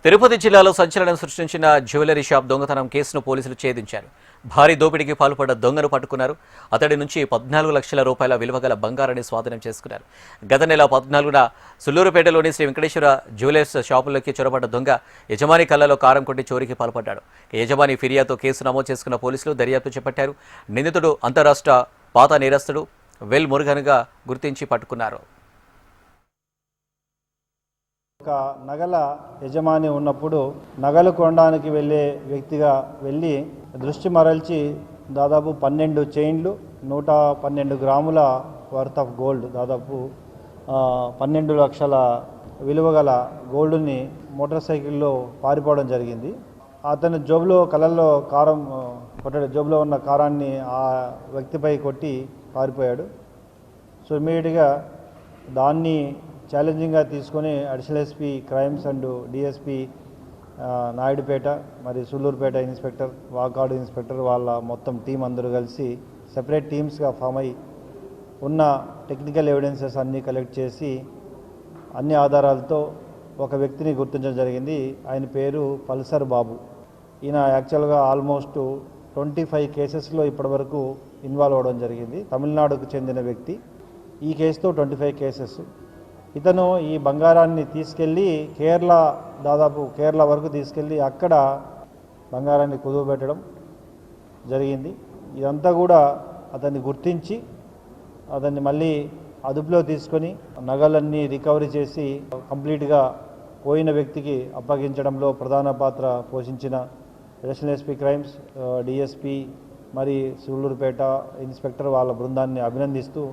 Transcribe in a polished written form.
తిరుపతి జిల్లాలో సంచలనం సృష్టించిన జ్యువెలరీ షాప్ దొంగతనం కేసును పోలీసులు ఛేదించారు. భారీ దోపిడీకి పాల్పడ్డ దొంగను పట్టుకున్నారు. అతడి నుంచి 14 లక్షల రూపాయల విలువగల బంగారాన్ని స్వాధీనం చేసుకున్నారు. గత నెల 14న సుళ్లూరుపేటలోని శ్రీ వెంకటేశ్వర జ్యువెలర్స్ షాపులోకి చొరబడ్డ దొంగ యజమాని కళ్ళలో కారం కొట్టి చోరీకి పాల్పడ్డాడు. యజమాని ఫిర్యాదుతో కేసు నమోదు చేసుకున్న పోలీసులు దర్యాప్తు చేపట్టారు. నిందితుడు అంతరాష్ట్ర పాత నేరస్తుడు వెల్ మురుగన్గా గుర్తించి పట్టుకున్నారు. ఒక నగల యజమాని ఉన్నప్పుడు నగలు కొనడానికి వెళ్ళే వ్యక్తిగా వెళ్ళి దృష్టి మరల్చి దాదాపు 12 చైన్లు 112 గ్రాముల వర్త్ ఆఫ్ గోల్డ్ దాదాపు 12 లక్షల విలువ గల గోల్డ్ని మోటార్ సైకిల్లో పారిపోవడం జరిగింది. అతని జోబులో కళ్ళల్లో కారం కొట్టాడు. జోబులో ఉన్న కారాన్ని ఆ వ్యక్తిపై కొట్టి పారిపోయాడు. సో ఇమీడియట్గా దాన్ని ఛాలెంజింగ్గా తీసుకొని additional SP crimes and DSP Naidupeta మరియు సుళ్లూరుపేట ఇన్స్పెక్టర్ వాకాడు ఇన్స్పెక్టర్ వాళ్ళ మొత్తం టీం అందరూ కలిసి సెపరేట్ టీమ్స్గా ఫామ్ అయి ఉన్న టెక్నికల్ ఎవిడెన్సెస్ అన్నీ కలెక్ట్ చేసి అన్ని ఆధారాలతో ఒక వ్యక్తిని గుర్తించడం జరిగింది. ఆయన పేరు పల్సర్ బాబు. ఈయన యాక్చువల్గా ఆల్మోస్ట్ 25 కేసెస్లో ఇప్పటివరకు ఇన్వాల్వ్ అవ్వడం జరిగింది. తమిళనాడుకు చెందిన వ్యక్తి. ఈ కేసుతో 25 కేసెస్. ఇతను ఈ బంగారాన్ని తీసుకెళ్ళి దాదాపు కేరళ వరకు తీసుకెళ్ళి అక్కడ బంగారాన్ని కుదువబెట్టడం జరిగింది. ఇదంతా కూడా అతన్ని గుర్తించి అతన్ని మళ్ళీ అదుపులో తీసుకొని నగలన్నీ రికవరీ చేసి కంప్లీట్గా పోయిన వ్యక్తికి అప్పగించడంలో ప్రధాన పాత్ర పోషించిన అడిషనల్ ఎస్పీ క్రైమ్స్, డిఎస్పీ మరి సుళ్లూరుపేట ఇన్స్పెక్టర్ వాళ్ళ బృందాన్ని అభినందిస్తూ